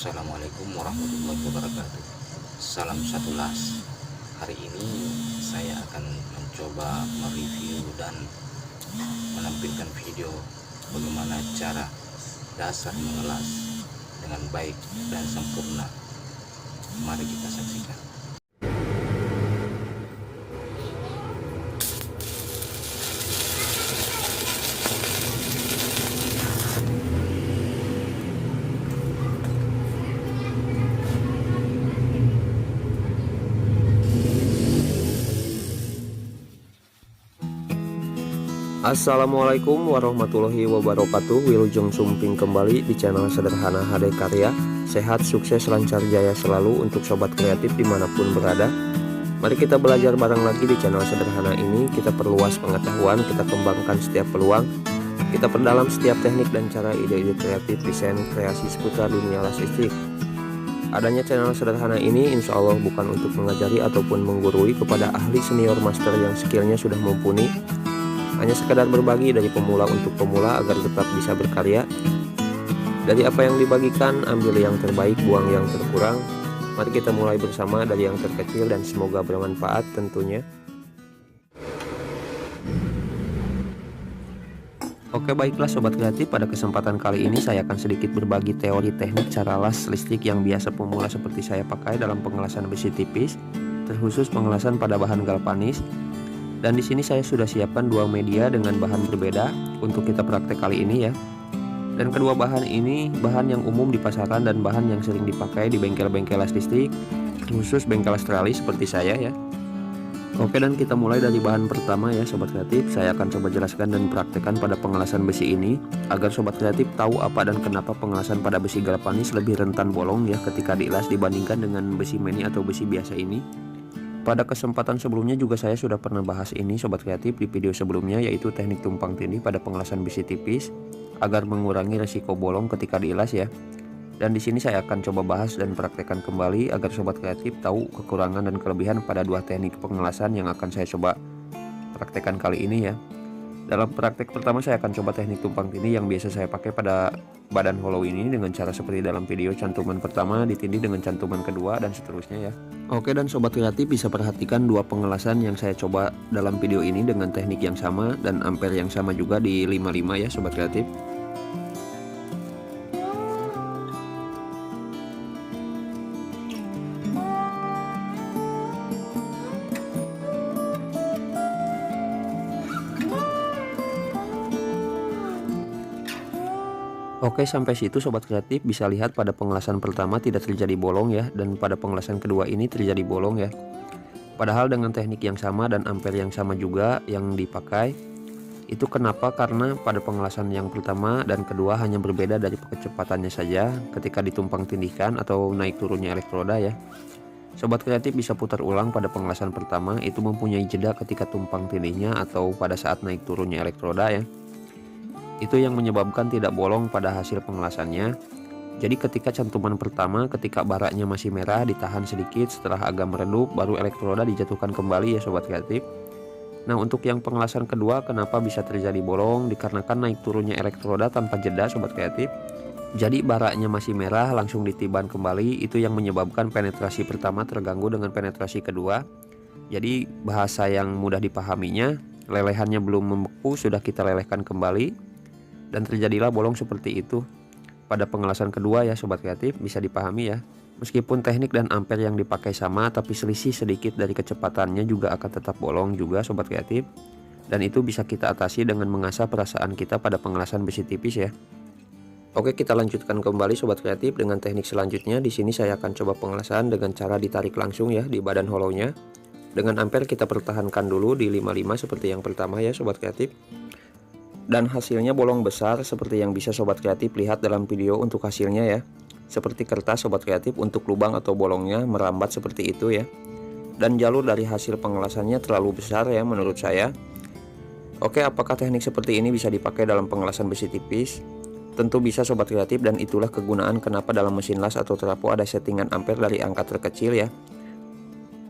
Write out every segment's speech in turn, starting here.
Assalamualaikum warahmatullahi wabarakatuh. Salam satu las. Hari ini saya akan mencoba mereview dan menampilkan video bagaimana cara dasar mengelas dengan baik dan sempurna. Mari kita saksikan. Assalamualaikum warahmatullahi wabarakatuh. Wilujeng Sumping kembali di channel Sederhana HD Karya. Sehat, sukses, lancar jaya selalu untuk sobat kreatif dimanapun berada. Mari kita belajar bareng lagi di channel Sederhana ini. Kita perluas pengetahuan, kita kembangkan setiap peluang, kita perdalam setiap teknik dan cara ide-ide kreatif desain kreasi seputar dunia las listrik. Adanya channel Sederhana ini insya Allah bukan untuk mengajari ataupun menggurui kepada ahli senior master yang skillnya sudah mumpuni, hanya sekadar berbagi dari pemula untuk pemula agar tetap bisa berkarya. Dari apa yang dibagikan, ambil yang terbaik, buang yang terkurang. Mari kita mulai bersama dari yang terkecil dan semoga bermanfaat tentunya. Oke, baiklah sobat kreatif, pada kesempatan kali ini saya akan sedikit berbagi teori teknik cara las listrik yang biasa pemula seperti saya pakai dalam pengelasan besi tipis, terkhusus pengelasan pada bahan galvanis. Dan di sini saya sudah siapkan dua media dengan bahan berbeda untuk kita praktek kali ini ya. Dan kedua bahan ini bahan yang umum di pasaran dan bahan yang sering dipakai di bengkel-bengkel las listrik, khusus bengkel Australia seperti saya ya. Oke, dan kita mulai dari bahan pertama ya sobat kreatif. Saya akan coba jelaskan dan praktekkan pada pengelasan besi ini agar sobat kreatif tahu apa dan kenapa pengelasan pada besi galvanis lebih rentan bolong ya ketika dilas dibandingkan dengan besi meni atau besi biasa ini. Pada kesempatan sebelumnya juga saya sudah pernah bahas ini sobat kreatif di video sebelumnya, yaitu teknik tumpang tindih pada pengelasan besi tipis agar mengurangi resiko bolong ketika dilas ya. Dan di sini saya akan coba bahas dan praktekkan kembali agar sobat kreatif tahu kekurangan dan kelebihan pada dua teknik pengelasan yang akan saya coba praktekkan kali ini ya. Dalam praktek pertama saya akan coba teknik tumpang tindih yang biasa saya pakai pada badan hollow ini dengan cara seperti dalam video cantuman pertama ditindih dengan cantuman kedua dan seterusnya ya. Oke, dan sobat kreatif bisa perhatikan dua pengelasan yang saya coba dalam video ini dengan teknik yang sama dan ampere yang sama juga di 55 ya sobat kreatif. Oke, sampai situ sobat kreatif bisa lihat pada pengelasan pertama tidak terjadi bolong ya, dan pada pengelasan kedua ini terjadi bolong ya. Padahal dengan teknik yang sama dan ampere yang sama juga yang dipakai. Itu kenapa? Karena pada pengelasan yang pertama dan kedua hanya berbeda dari kecepatannya saja ketika ditumpang tindihkan atau naik turunnya elektroda ya. Sobat kreatif bisa putar ulang pada pengelasan pertama, itu mempunyai jeda ketika tumpang tindihnya atau pada saat naik turunnya elektroda ya. Itu yang menyebabkan tidak bolong pada hasil pengelasannya. Jadi ketika cantuman pertama, ketika baraknya masih merah ditahan sedikit, setelah agak meredup baru elektroda dijatuhkan kembali ya sobat kreatif. Nah, untuk yang pengelasan kedua kenapa bisa terjadi bolong? Dikarenakan naik turunnya elektroda tanpa jeda sobat kreatif. Jadi baraknya masih merah langsung ditiban kembali, itu yang menyebabkan penetrasi pertama terganggu dengan penetrasi kedua. Jadi bahasa yang mudah dipahaminya, lelehannya belum membeku sudah kita lelehkan kembali dan terjadilah bolong seperti itu pada pengelasan kedua ya sobat kreatif, bisa dipahami ya. Meskipun teknik dan ampere yang dipakai sama, tapi selisih sedikit dari kecepatannya juga akan tetap bolong juga sobat kreatif. Dan itu bisa kita atasi dengan mengasah perasaan kita pada pengelasan besi tipis ya. Oke, kita lanjutkan kembali sobat kreatif dengan teknik selanjutnya. Di sini saya akan coba pengelasan dengan cara ditarik langsung ya di badan hollownya. Dengan ampere kita pertahankan dulu di 55 seperti yang pertama ya sobat kreatif. Dan hasilnya bolong besar seperti yang bisa sobat kreatif lihat dalam video untuk hasilnya ya. Seperti kertas sobat kreatif, untuk lubang atau bolongnya merambat seperti itu ya. Dan jalur dari hasil pengelasannya terlalu besar ya menurut saya. Oke, apakah teknik seperti ini bisa dipakai dalam pengelasan besi tipis? Tentu bisa sobat kreatif, dan itulah kegunaan kenapa dalam mesin las atau trapo ada settingan ampere dari angka terkecil ya.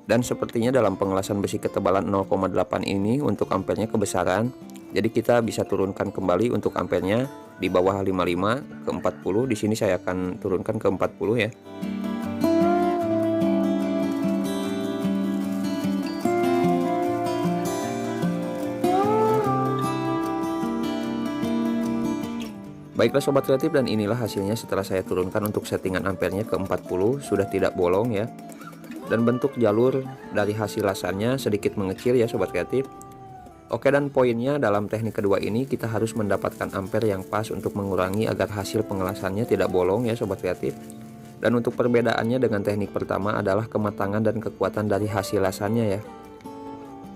Dan sepertinya dalam pengelasan besi ketebalan 0,8 ini untuk ampernya kebesaran. Jadi kita bisa turunkan kembali untuk ampernya di bawah 55 ke 40. Di sini saya akan turunkan ke 40 ya. Baiklah sobat kreatif, dan inilah hasilnya setelah saya turunkan untuk settingan ampernya ke 40, sudah tidak bolong ya. Dan bentuk jalur dari hasil lasannya sedikit mengecil ya sobat kreatif. Oke, dan poinnya dalam teknik kedua ini kita harus mendapatkan ampere yang pas untuk mengurangi agar hasil pengelasannya tidak bolong ya sobat kreatif. Dan untuk perbedaannya dengan teknik pertama adalah kematangan dan kekuatan dari hasil lasannya ya.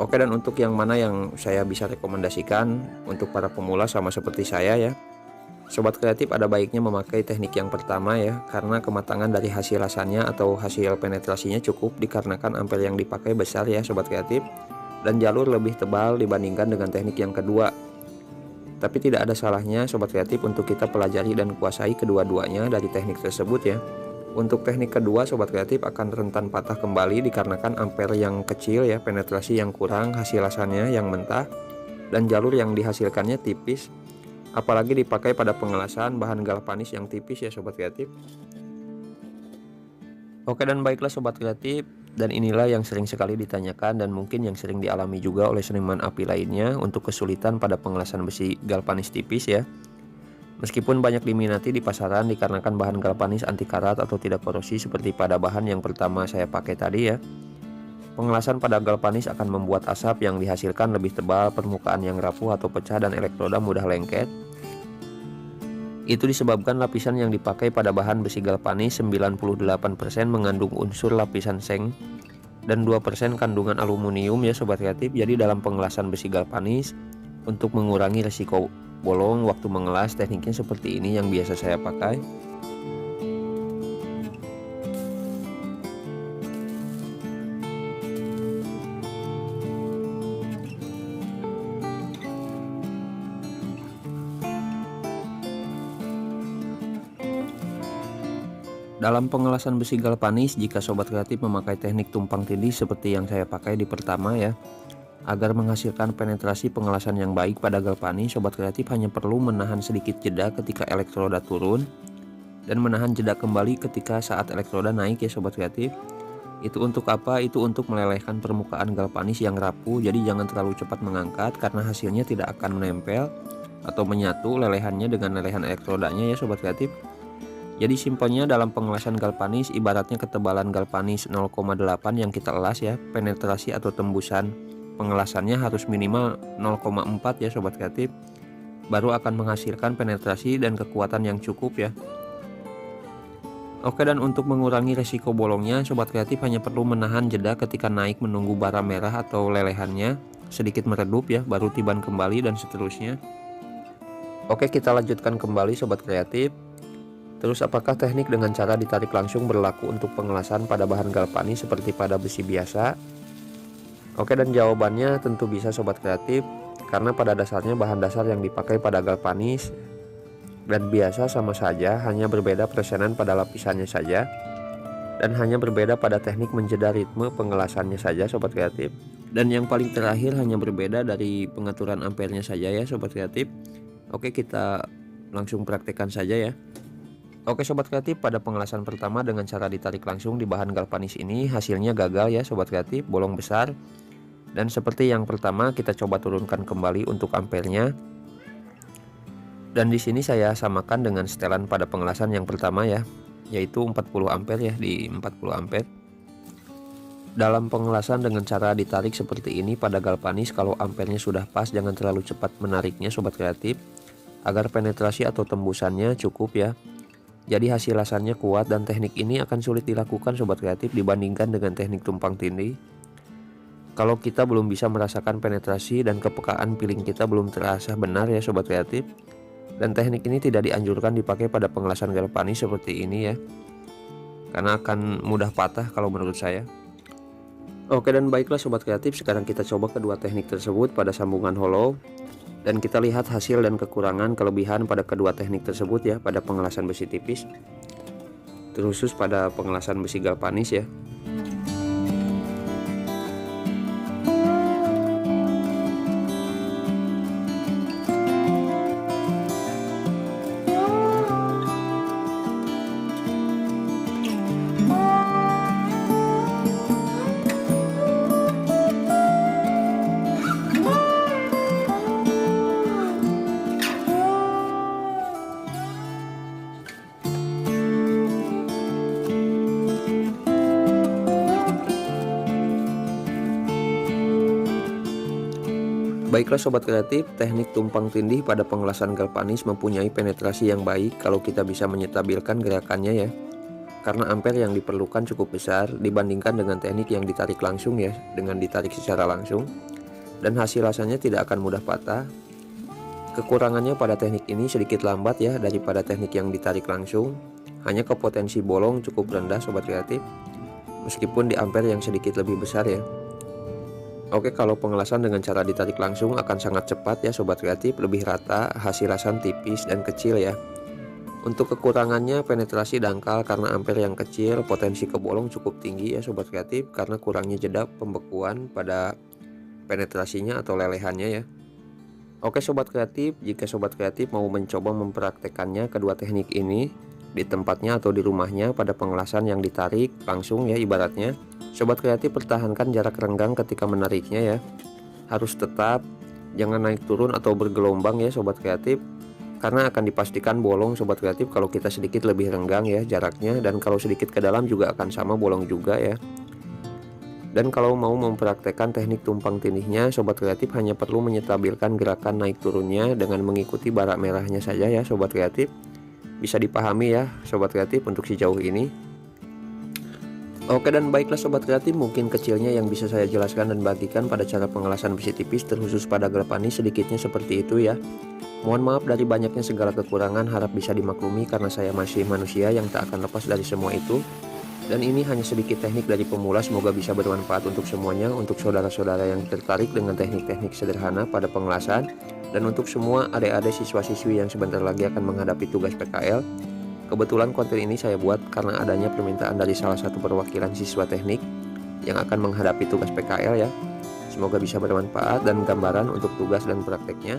Oke, dan untuk yang mana yang saya bisa rekomendasikan untuk para pemula sama seperti saya ya, sobat kreatif ada baiknya memakai teknik yang pertama ya, karena kematangan dari hasil lasannya atau hasil penetrasinya cukup dikarenakan ampere yang dipakai besar ya sobat kreatif, dan jalur lebih tebal dibandingkan dengan teknik yang kedua. Tapi tidak ada salahnya sobat kreatif untuk kita pelajari dan kuasai kedua-duanya dari teknik tersebut ya. Untuk teknik kedua sobat kreatif akan rentan patah kembali dikarenakan ampere yang kecil ya, penetrasi yang kurang, hasil lasannya yang mentah, dan jalur yang dihasilkannya tipis. Apalagi dipakai pada pengelasan bahan galvanis yang tipis ya sobat kreatif. Oke, dan baiklah sobat kreatif, dan inilah yang sering sekali ditanyakan dan mungkin yang sering dialami juga oleh seniman api lainnya untuk kesulitan pada pengelasan besi galvanis tipis ya. Meskipun banyak diminati di pasaran dikarenakan bahan galvanis anti karat atau tidak korosi seperti pada bahan yang pertama saya pakai tadi ya, pengelasan pada galvanis akan membuat asap yang dihasilkan lebih tebal, permukaan yang rapuh atau pecah, dan elektroda mudah lengket. Itu disebabkan lapisan yang dipakai pada bahan besi galvanis 98% mengandung unsur lapisan seng dan 2% kandungan aluminium ya sobat kreatif. Jadi dalam pengelasan besi galvanis, untuk mengurangi resiko bolong waktu mengelas, tekniknya seperti ini yang biasa saya pakai. Dalam pengelasan besi galvanis, jika sobat kreatif memakai teknik tumpang tindih seperti yang saya pakai di pertama ya, agar menghasilkan penetrasi pengelasan yang baik pada galvanis, sobat kreatif hanya perlu menahan sedikit jeda ketika elektroda turun dan menahan jeda kembali ketika saat elektroda naik ya sobat kreatif. Itu untuk apa? Itu untuk melelehkan permukaan galvanis yang rapuh. Jadi jangan terlalu cepat mengangkat karena hasilnya tidak akan menempel atau menyatu lelehannya dengan lelehan elektrodanya ya sobat kreatif. Jadi simpelnya dalam pengelasan galvanis ibaratnya ketebalan galvanis 0,8 yang kita elas ya, penetrasi atau tembusan pengelasannya harus minimal 0,4 ya sobat kreatif, baru akan menghasilkan penetrasi dan kekuatan yang cukup ya. Oke, dan untuk mengurangi resiko bolongnya, sobat kreatif hanya perlu menahan jeda ketika naik menunggu bara merah atau lelehannya sedikit meredup ya, baru tiban kembali dan seterusnya. Oke, kita lanjutkan kembali sobat kreatif. Terus apakah teknik dengan cara ditarik langsung berlaku untuk pengelasan pada bahan galvanis seperti pada besi biasa? Oke, dan jawabannya tentu bisa sobat kreatif, karena pada dasarnya bahan dasar yang dipakai pada galvanis dan biasa sama saja, hanya berbeda persenan pada lapisannya saja, dan hanya berbeda pada teknik menjeda ritme pengelasannya saja sobat kreatif. Dan yang paling terakhir hanya berbeda dari pengaturan ampernya saja ya sobat kreatif. Oke, kita langsung praktekkan saja ya. Oke sobat kreatif, pada pengelasan pertama dengan cara ditarik langsung di bahan galvanis ini hasilnya gagal ya sobat kreatif, bolong besar. Dan seperti yang pertama kita coba turunkan kembali untuk ampernya. Dan di sini saya samakan dengan setelan pada pengelasan yang pertama ya, yaitu 40 ampere ya, di 40 ampere. Dalam pengelasan dengan cara ditarik seperti ini pada galvanis, kalau ampernya sudah pas jangan terlalu cepat menariknya sobat kreatif, agar penetrasi atau tembusannya cukup ya. Jadi hasil lasannya kuat, dan teknik ini akan sulit dilakukan sobat kreatif dibandingkan dengan teknik tumpang tindih. Kalau kita belum bisa merasakan penetrasi dan kepekaan piling kita belum terasa benar ya sobat kreatif. Dan teknik ini tidak dianjurkan dipakai pada pengelasan galvanis seperti ini ya, karena akan mudah patah kalau menurut saya. Oke, dan baiklah sobat kreatif, sekarang kita coba kedua teknik tersebut pada sambungan hollow. Dan kita lihat hasil dan kekurangan kelebihan pada kedua teknik tersebut ya, pada pengelasan besi tipis, terkhusus pada pengelasan besi galvanis ya. Baiklah sobat kreatif, teknik tumpang tindih pada pengelasan galvanis mempunyai penetrasi yang baik kalau kita bisa menyetabilkan gerakannya ya. Karena ampere yang diperlukan cukup besar dibandingkan dengan teknik yang ditarik langsung ya, dengan ditarik secara langsung. Dan hasil rasanya tidak akan mudah patah. Kekurangannya pada teknik ini sedikit lambat ya daripada teknik yang ditarik langsung. Hanya ke potensi bolong cukup rendah sobat kreatif, meskipun di ampere yang sedikit lebih besar ya. Oke, kalau pengelasan dengan cara ditarik langsung akan sangat cepat ya sobat kreatif, lebih rata, hasil tipis dan kecil ya. Untuk kekurangannya penetrasi dangkal karena ampere yang kecil, potensi kebolong cukup tinggi ya sobat kreatif karena kurangnya jeda pembekuan pada penetrasinya atau lelehannya ya. Oke sobat kreatif, jika sobat kreatif mau mencoba mempraktekannya kedua teknik ini di tempatnya atau di rumahnya pada pengelasan yang ditarik langsung ya ibaratnya, sobat kreatif pertahankan jarak renggang ketika menariknya ya. Harus tetap, jangan naik turun atau bergelombang ya sobat kreatif, karena akan dipastikan bolong sobat kreatif kalau kita sedikit lebih renggang ya jaraknya, dan kalau sedikit ke dalam juga akan sama bolong juga ya. Dan kalau mau mempraktekkan teknik tumpang tindihnya, sobat kreatif hanya perlu menyetabilkan gerakan naik turunnya dengan mengikuti bara merahnya saja ya sobat kreatif. Bisa dipahami ya sobat kreatif untuk sejauh ini. Oke, dan baiklah sobat kreatif, mungkin kecilnya yang bisa saya jelaskan dan bagikan pada cara pengelasan besi tipis terkhusus pada galvanis sedikitnya seperti itu ya. Mohon maaf dari banyaknya segala kekurangan, harap bisa dimaklumi karena saya masih manusia yang tak akan lepas dari semua itu. Dan ini hanya sedikit teknik dari pemula, semoga bisa bermanfaat untuk semuanya, untuk saudara-saudara yang tertarik dengan teknik-teknik sederhana pada pengelasan, dan untuk semua adik-adik siswa-siswi yang sebentar lagi akan menghadapi tugas PKL. Kebetulan konten ini saya buat karena adanya permintaan dari salah satu perwakilan siswa teknik yang akan menghadapi tugas PKL ya. Semoga bisa bermanfaat dan gambaran untuk tugas dan prakteknya.